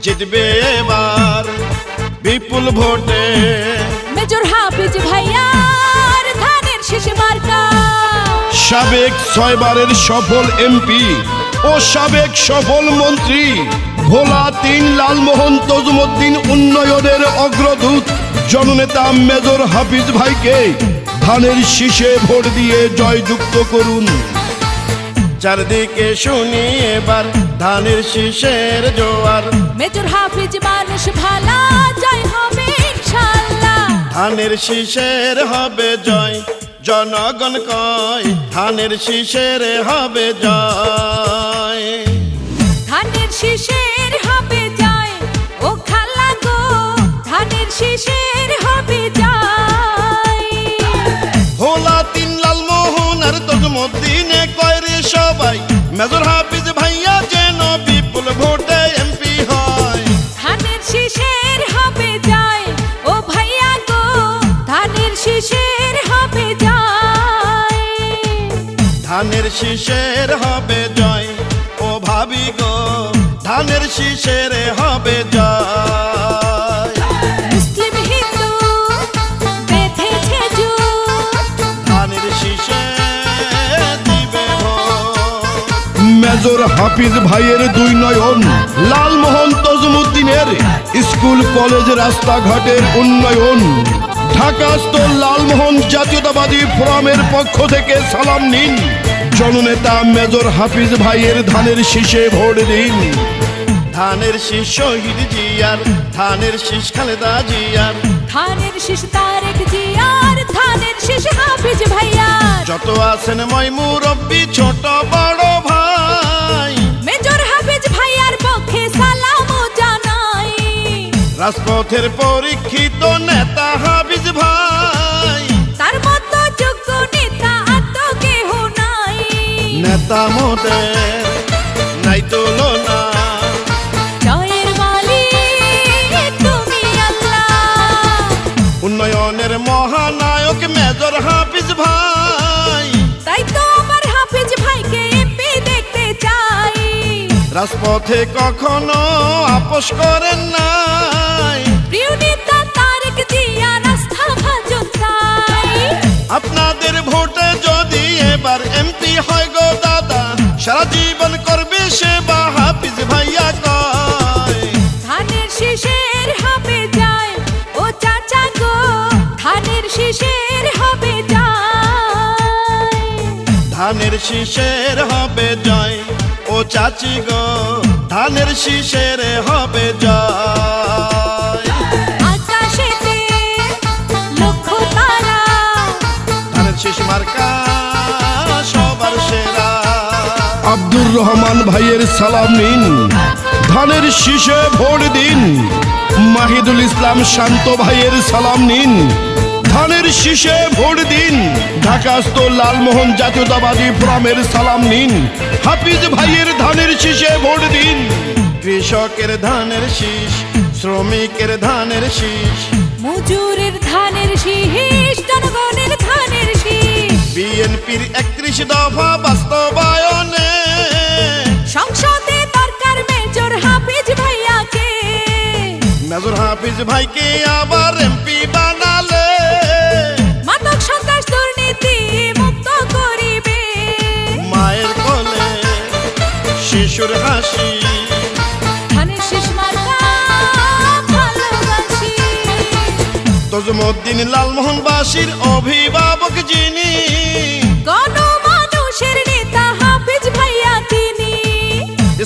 জিতবে এবার বিপুল ভোটে। মেজর হাফিজ ভাইয়ার ধানের শীষ মার্কা। সাবেক 6 বারের সফল এমপি ও সাবেক সফল মন্ত্রী ভোলা 3 লালমোহন তজুমুদ্দিন উন্নয়নের অগ্রদূত জননেতা মেজর হাফিজ ভাইকে ধানের শীষে ভোট দিয়ে জয়যুক্ত করুন। চারদিকে শুনি এবার ধানের শীষের জোয়ার। মেজর হাফিজ মানুষ ভালা, জয় হবে ইনশাআল্লাহ। ধানের শীষের হবে জয়, জনগণ কয় ধানের শীষের হবে জয়। ধানের শীষের হবে জয়, ও খালা গো ধানের শীষের হবে জয়। ভোলা 3 লালমোহন আর তজুমুদ্দিনে কয় রে সবাই মেজর হাফিজ ভাইয়া যেন বিপুল ভোটে এমপি হয়। ধানের শীষের হবে জয়, ও ভাইয়া গো ধানের শীষের হবে জয়। ধানের শীষের হবে জয়, ও ভাবি গো ধানের শীষের হবে জয়। মুসলিম হিন্দু বেঁধেছে জোট, ধানের শীষে দিবে ভোট। মেজর হাফিজ ভাইয়ের 2 নয়ন লালমোহন তজুমুদ্দিনের স্কুল কলেজ রাস্তাঘাটের উন্নয়ন। ঢাকাস্থ লালমোহন জাতীয়তাবাদী ফোরামের পক্ষ থেকে সালাম নিন। জননেতা মেজর হাফিজ ভাইয়ের ধানের শীষে ভোট দিন। ধানের শীষ শহীদ জিয়ার, ধানের শীষ খালেদা জিয়ার, ধানের শীষ তারেক জিয়ার, ধানের শীষ হাফিজ ভাইয়ার। যত আছেন মই মুরব্বি ছোট বড় ভাই, মেজর হাফিজ ভাইয়ার পক্ষে সালাম জানাই। রাজপথের পরীক্ষিত নেতা হাফিজ ভাই, তার মতো যোগ্য নেতা আর তো কেহ নাই। নেতা মোদের নাই তুলনা। জয়ের মালিক তুমি আল্লাহ। উন্নয়নের মহানায়ক মেজর হাফিজ ভাই, তাই তো আমার হাফিজ ভাইকে এমপি দেখতে চাই। রাজপথে কখনো আপোষ করেন নাই। প্রিয় নেতা তারেক জিয়া রাস্তা ভাজন চাই। আপনাদের ভোটে যদি এবার এমপি হয় গো দাদা, সারা জীবন করবে সেবা হাফিজ ভাইয়া কয়। ধানের শীষের হবে জয়, ও চাচা গো ধানের শীষের হবে জয়। ধানের শীষের হবে জয়, ও চাচি গো ধানের শীষের হবে জয়। আকাশেতে লক্ষ তারা, ধানের শীষ মার্কা সবার সেরা। আব্দুর রহমান ভাইয়ের সালাম নিন। ধানের শীষে ভোট দিন। মাহিদুল ইসলাম শান্ত ভাইয়ের সালাম নিন। ধানের শীষে ভোট দিন। ঢাকাস্থ লালমোহন জাতীয়তাবাদী ফোরামের সালাম নিন। হাফিজ ভাইয়ের ধানের শীষে ভোট দিন। কৃষকের ধানের শীষ, শ্রমিকের ধানের শীষ, মজুরের ধানের শীষ, জনগণের ধানের শীষ। বিএনপির 31 দফা বাস্তবায়নে সংসদে দরকার মেজর হাফিজ ভাইয়াকে। মেজর হাফিজ ভাইকে আবার এমপি বানালে মাদক সন্ত্রাস দুর্নীতি মুক্ত করিবে। মায়ের কোলে শিশুর হাসি, ধানের শীষ মার্কা ভালোবাসি। তজুমুদ্দিন লালমোহনবাসীর অভিভাবক যিনি, গণমানুষের নেতা হাফিজ ভাইয়া তিনি।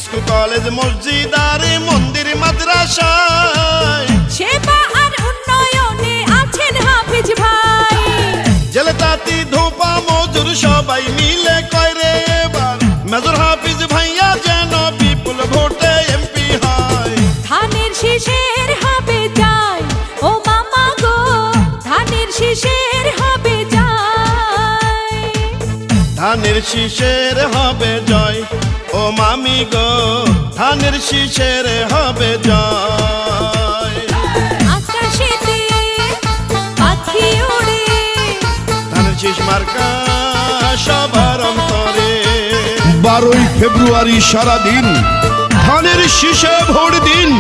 স্কুল কলেজ মসজিদ আর মন্দির মাদ্রাসায় সেবা আর উন্নয়নে আছেন হাফিজ ভাই। জেলে তাঁতি ধোপা মজুর সবাই মিলে কয় রে এবার মেজর হাফিজ ভাইয়া যেন বিপুল ভোটে এমপি হয়। ধানের শীষের হবে জয়, ও মামা গো ধানের শীষের হবে জয়। ধানের শীষের হবে জয়, ও মামি গো ধানের শীষের হবে জয়। আকাশেতে পাখি ওড়ে, ধানের শীষ মার্কা সবার অন্তরে। 12ই ফেব্রুয়ারি সারাদিন ধানের শীষে ভোট দিন।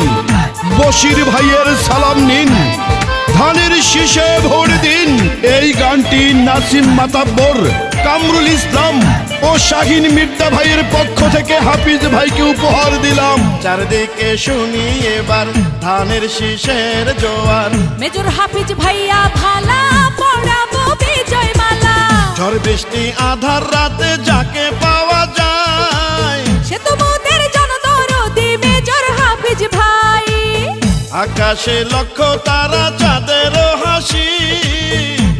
বশির ভাইয়ের সালাম নিন, ধানের শীষে ভোট দিন। এই গানটি নাসিম মাতাব্বর, কামরুল ইসলাম ও শাহিন মির্জা ভাইয়ের পক্ষ থেকে হাফিজ ভাইকে উপহার দিলাম। চারদিকে শুনি এবার ধানের শীষের জোয়ার, মেজর হাফিজ ভাইয়া ভালা পড়াবো বিজয় মালা। ঝড় বৃষ্টি আধার রাতে যাকে পাওয়া যায়, সে তো মোদের জনদরদি মেজর হাফিজ ভাই। আকাশে লক্ষ তারা চাঁদের হাসি,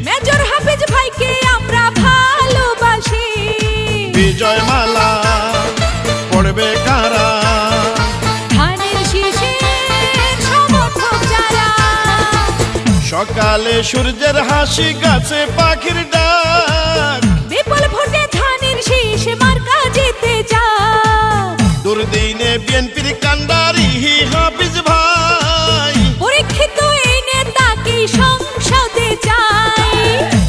মেজর হাফিজ ভাইকে আমরা ভালোবাসি। বিজয় মালা পড়বে কারা, ধানের শীষের সমর্থক যারা। সকালে সূর্যের হাসি, গাছে পাখির ডাক, বিপুল ভোটে ধানের শীষ মার্কা জিতে যাক। দুর্দিনে বিএনপির কান্ডারি হাফিজ ভাই, পরীক্ষিত এই নেতাকে সংসদে চাই।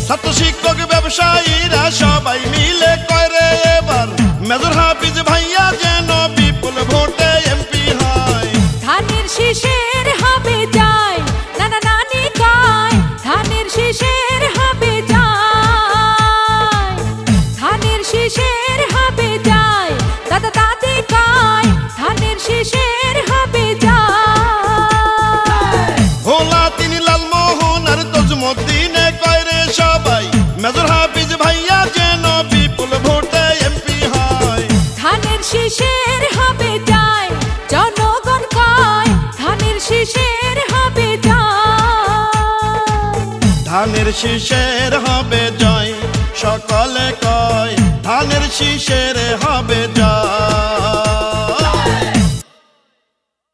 ছাত্র শিক্ষক ব্যবসায়ীরা সবাই মিলে করে এবার মেজর হাফিজ ভাইয়া যেন বিপুল ভোটে এমপি হয়। ধানের শীষের হবে যায়, নানা নানি কয় ধানের শীষের হবে যায়। ধানের শীষের হবে যায়, দাদা দাদি কয় ধানের শীষের হবে যায়। ভোলা তিনি লালমোহন আর তজুমদ্দিনে কয় রে সবাই মেজর হাফিজ ভাইয়া যেন বিপুল ভোটে এমপি হয়। ধানের শীষের হবে যায়, জনগণ কয় ধানের শীষের হবে যায়। ধানের শীষের হবে জয়, সকলে কয় ধানের শীষের হবে জয়।